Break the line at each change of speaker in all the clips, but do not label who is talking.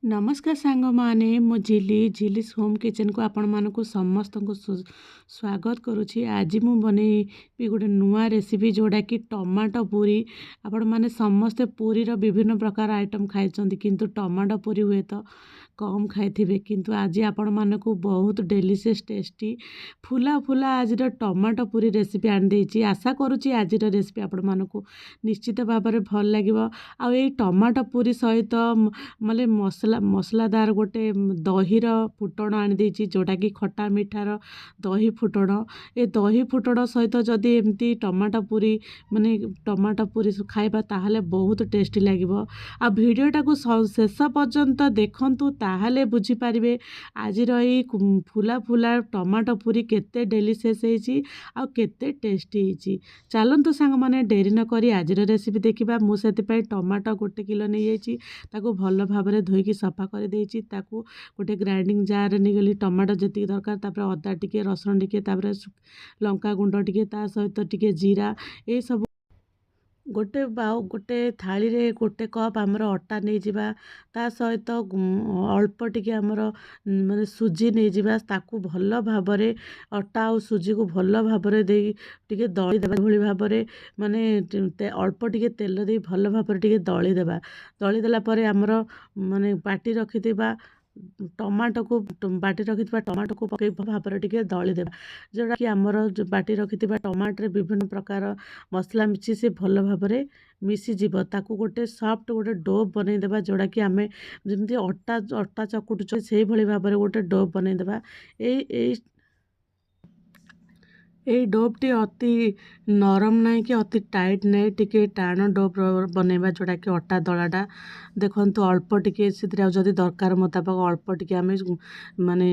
नमस्कार सांग माने मो झिलिस होम किचन को आपण मानक समस्त को स्वागत करुछि। आज मु बनैबी गोटे नुआ रेसिपी जोड़ा कि टमाटो पूरी। आपण माने समस्ते पूरी रो विभिन्न प्रकार आइटम खाइछंती किंतु टमाटो पूरी हुए तो कम खाइथिबे, किंतु आज आपण मानक बहुत डेलीशियस टेस्टी फुला फुला आज टमाटो पूरी रेसिपी आनि देछि। आशा करुछि आज रेसिपी आपण मानक निश्चित भाव में भल लागिबो। आ ए टमाटो पूरी सहित मतलब मसलादार गोटे दहीर फुटण आनी देछि जोटा कि खट्टा मिठार दही फुटण। ए दही फुटण सहित जदि एमती टमाटो पूरी माने टमाटो पूरी खाइबा ताहले बहुत टेस्टी लागिबो। आ भिडियोटा को शेष पर्यंत देखंतु ताहले बुझी पारिबे आजिर एई फुला फुला टमाटो पूरी केते डेलीशियस हेछि आ केते टेस्टी हेछि। चलंतु सांग माने डेरी न करी आजिर रेसिपी देखिबा। मु सेति पई टमाटो 1 किलो नै जाइछि, ताको भल भाबरे धोइकी सफा कर देछि। ताको गोटे ग्राइंडिंग जार नेगली टमाटो जति दरकार, तापर अदा टिके रसुण टिके तापर लंका गुंड टिके ता सहित टिके जीरा ए सब गोटे थाली रे गोटे कप आमर अटा नहीं जिबा, ता सहित अल्प टिके आमर माने सुजी नहीं जिबा। ताकू भल भाबरे अटा और सुजी को भल भाबरे दे टिके दली देबा। भली भाबरे माने अल्प टिके तेल दे भल भाबरे टिके दली देबा। दली देला परे आमर माने बाटी रखिथिबा टमाटो को बाटी रखिथिबा टमाटो को पके भाबरे टिके दली देबा। जोड़ा कि आमर बाटी रखिथिबा टमाटर बिभिन्न प्रकार मसला मिछि से भल भाबरे मिसी जीव। ताकू गोटे सॉफ्ट गोटे डो बनै देबा, जोड़ा कि आमे जेमती अटा चकुटुछ से भली भाबरे गोटे डो बनै देबा। এই ଡୋପ୍ଟି ଅତି ନରମ ନାହିଁ कि ଅତି ଟାଇଟ୍ ନାହିଁ, ଟିକେ ଟାଣ ଡୋପ୍ ବନେଇବା जोड़ा कि अटा दलाटा देखंतु अल्प टिके सिथिरे जदि दरकार मुताबिक अल्प टिके आमे माने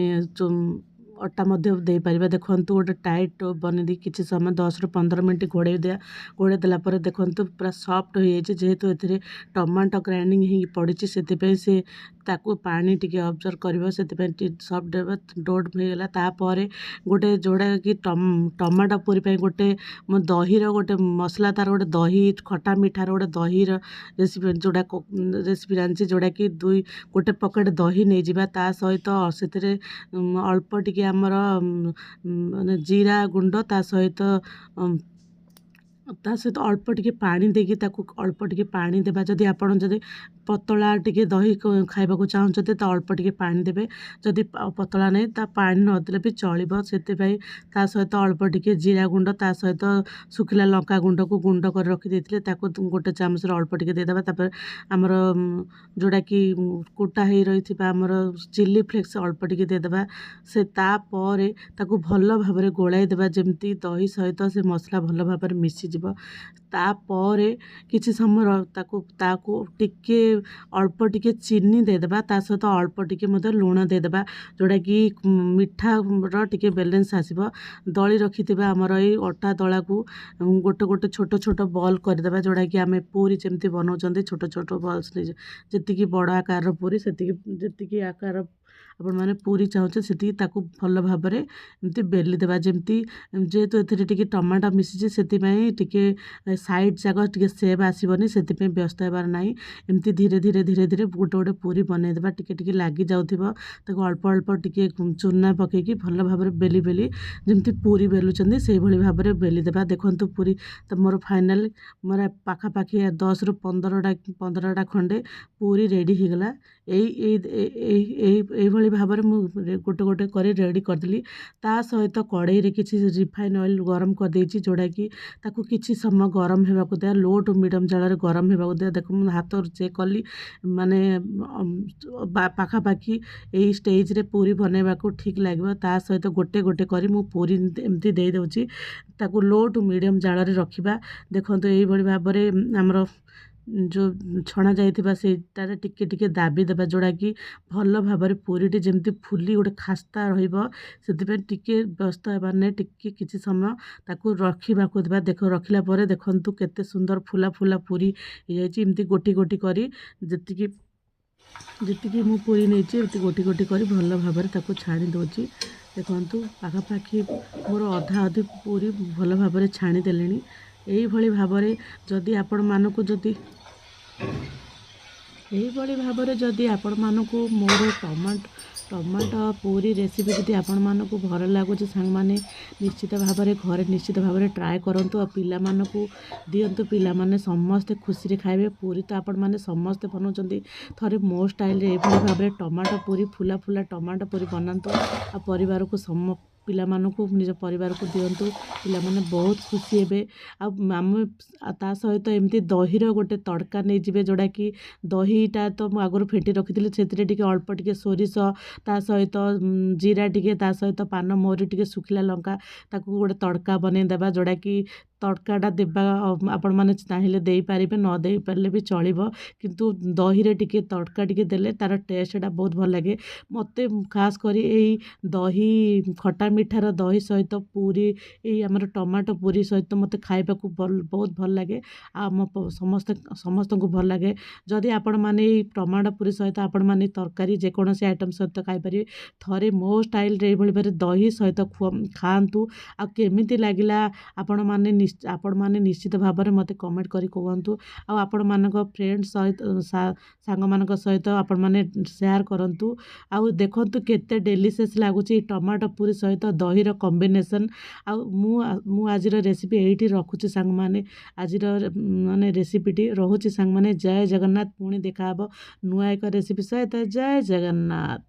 अटा मध्य दे पारिबा। देखंतु गोटे टाइट डोप बने दी किछि समय 10 रु 15 मिनिट घोड़े देला परे देखंतु पूरा सॉफ्ट हो जाइछि। जेहेतु एथिरे टमाटो ग्राइंडिंग ही पड़िछि सेतिपय से ताकू पानी टिके ऑब्जर्व करिवो, सेतिपय सॉफ्ट डोट हो गेला। तापरे गोटे जोड़ा कि टमाटो पूरी पे गोटे दहीर गोटे मसला तार गोटे दही खट्टा मिठार गोटे दहीर रेसिपी जोड़ा रेसिपी जानछि, जोड़ा कि गोटे पकेट दही नहीं जिबा। ता सहित सेतिरे अल्प टिके आमर माने जीरा गुंड ता सहित अल्प टिके पानी देकी ताकू अल्प टिके पानी देबा। जदि आपण जदि पतला टिके दही खाइबाकू चाहूछते तो अल्प टिके पानी देबे, जदि पतला नहीं ता पानी न देले भी चलिबो। सेतिपय ता सहित अल्प टिके जीरा गुंड ता सहित सुखिला लंका गुंड को गुंड कर रखि देथिले ताकू गोटे चामच अल्प टिके दे देबा। तापर हमर जोड़ा कि कुटा हे रहिथिबा हमर चिल्ली फ्लेक्स अल्प टिके दे देबा। से तापरे ताकू भल भाबरे गोळाई देबा, जेमती दही सहित से मसला भल भाबरे मिसी जिवो। तापरे किछि समय ताकू टिके अल्प टिके चीनी दे देबा, ता सहित अल्प टिके मते लूण दे देबा, जोड़ा कि मिठा रो टिके बैलेंस आसीबो। दली रखिथिबा हमर ए अटा दला को गोटे गोटे छोट छोट बॉल कर देबा, जोड़ा कि आमे पूरी जेमती बनाउचंती छोट छोट बॉल्स ले जेतिकी बड़ आकार पूरी जेतिकी आकार आपण माने पूरी चाहूचे सेतिकी ताकू भल भाबरे एमती बेली देबा। जेमती जेहेतु एथिरे टिके टमाटो मिसिछि सेतिपय टिके साइड जाक टिके सेप आसीबनी, सेतिपय व्यस्त हेबार नाही। एमती धीरे धीरे धीरे धीरे गोटे गोटे पूरी बनै देबा। टिके टिके लागी जाउथिबो ताकू अल्प अल्प टिके चूना पकेकी भल भाबरे बेली बेली जेमती पूरी बेलुचंदी से भली भाबरे बेली देबा। देखंतु पूरी तो मोर फाइनल मोर पाखा पाखी 10 रु 15टा खंडे पूरी रेडी हो गला। एई भली भाबरे मु गोटे गोटे करी रेडी कर देली। ता सहित कड़ाई रे किछि रिफाइन ऑयल गरम कर देछि, जोड़ा कि ताकू किछि समय गरम हेबाकू दे, लो टू मीडियम जाल रे गरम हेबाकू दे। देखो मु हाथ चेक कली माने पाखा पाखी एई स्टेज रे पूरी बनेबाकू ठीक लागबो। ता सहित गोटे गोटे करी मु पूरी एमती दे दउछि, ताकू लो टू मीडियम जाल रे रखिबा। देखंतु एई भली भाबरे हमरो जो छणा जाइथिबा सेटारे टिके टिके दाबी देबा, जोड़ा कि भल भाबरे पूरीटी जेमती फुली गोटे खास्ता रहिबो। सेतिपय टिके व्यस्त हेबार नै, टिके किछि समय ताकू रखिबाकू देबा। देखो रखिला परे देखंतु केते सुंदर फुला फुला पूरी हे जाइछि। एमती गोटी गोटी करी जेतिकी मु पूरी नैछि एमती गोटी गोटी करी भल भाबरे ताकू छाणी दउछि। देखंतु पाखा पाखी मोर अधा अधी पूरी भल भाबरे छाणी देलेनी। एई भली भाबरे जदि आपण मानकू जदि ଏହିଭଳି ଭାବରେ ଯଦି ଆପଣମାନଙ୍କୁ ମୋର ଟମାଟୋ ପୁରୀ ରେସିପି ଯଦି ଆପଣମାନଙ୍କୁ ଭଲ ଲାଗୁଛି ସାଙ୍ଗମାନେ, ନିଶ୍ଚିତ ଭାବରେ ଘରେ ନିଶ୍ଚିତ ଭାବରେ ଟ୍ରାଏ କରନ୍ତୁ ଆଉ ପିଲାମାନଙ୍କୁ ଦିଅନ୍ତୁ। ପିଲାମାନେ ସମସ୍ତେ ଖୁସିରେ ଖାଇବେ। ପୁରୀ ତ ଆପଣମାନେ ସମସ୍ତେ ବନାଉଛନ୍ତି, ଥରେ ମୋ ଷ୍ଟାଇଲରେ ଏଇଭଳି ଭାବରେ ଟମାଟୋ ପୁରୀ ଫୁଲା ଫୁଲା ଟମାଟୋ ପୁରୀ ବନାନ୍ତୁ ଆଉ ପରିବାରକୁ ପିଲାମାନଙ୍କୁ ନିଜ ପରିବାରକୁ ଦିଅନ୍ତୁ। ପିଲାମାନେ ବହୁତ ଖୁସି ହେବେ। ଆଉ ଆମେ ତା ସହିତ ଏମିତି ଦହିର ଗୋଟେ ତଡ଼କା ନେଇଯିବେ, ଯେଉଁଟାକି ଦହିଟା ତ ମୁଁ ଆଗରୁ ଫେଣ୍ଟି ରଖିଥିଲି, ସେଥିରେ ଟିକେ ଅଳ୍ପ ଟିକେ ସୋରିଷ, ତା ସହିତ ଜିରା ଟିକେ, ତା ସହିତ ପାନମହୁରି ଟିକେ, ଶୁଖିଲା ଲଙ୍କା, ତାକୁ ଗୋଟେ ତଡ଼କା ବନେଇଦେବା। ଯେଉଁଟାକି ତଡ଼କାଟା ଦେବା ଆପଣମାନେ ଚାହିଁଲେ ଦେଇପାରିବେ, ନ ଦେଇପାରିଲେ ବି ଚଳିବ, କିନ୍ତୁ ଦହିରେ ଟିକେ ତଡ଼କା ଟିକେ ଦେଲେ ତା'ର ଟେଷ୍ଟଟା ବହୁତ ଭଲ ଲାଗେ। ମୋତେ ଖାସ୍ କରି ଏଇ ଦହି ଖଟା ମିଠାର ଦହି ସହିତ ପୁରୀ, ଏଇ ଆମର ଟମାଟୋ ପୁରୀ ସହିତ ମୋତେ ଖାଇବାକୁ ବହୁତ ଭଲ ଲାଗେ। ଆଉ ଆମ ସମସ୍ତଙ୍କୁ ଭଲ ଲାଗେ। ଯଦି ଆପଣମାନେ ଏଇ ଟମାଟୋ ପୁରୀ ସହିତ ଆପଣମାନେ ତରକାରୀ ଯେକୌଣସି ଆଇଟମ୍ ସହିତ ଖାଇପାରିବେ। ଥରେ ମୋ ଷ୍ଟାଇଲରେ ଏଇଭଳି ଭାବରେ ଦହି ସହିତ ଖାଆନ୍ତୁ। ଆଉ କେମିତି ଲାଗିଲା ଆପଣମାନେ ନିଶ୍ଚିତ ଭାବରେ ମୋତେ କମେଣ୍ଟ କରି କୁହନ୍ତୁ। ଆଉ ଆପଣମାନଙ୍କ ଫ୍ରେଣ୍ଡ ସହିତ ସାଙ୍ଗମାନଙ୍କ ସହିତ ଆପଣମାନେ ସେୟାର କରନ୍ତୁ। ଆଉ ଦେଖନ୍ତୁ କେତେ ଡେଲିସିୟସ୍ ଲାଗୁଛି ଟମାଟୋ ପୁରୀ ସହିତ ଦହିର କମ୍ବିନେସନ୍। ଆଉ ମୁଁ ଆଜିର ରେସିପି ଏଇଠି ରଖୁଛି ସାଙ୍ଗମାନେ। ଆଜିର ମାନେ ରେସିପିଟି ରହୁଛି ସାଙ୍ଗମାନେ। ଜୟ ଜଗନ୍ନାଥ। ପୁଣି ଦେଖାହବ ନୂଆ ଏକ ରେସିପି ସହିତ। ଜୟ ଜଗନ୍ନାଥ।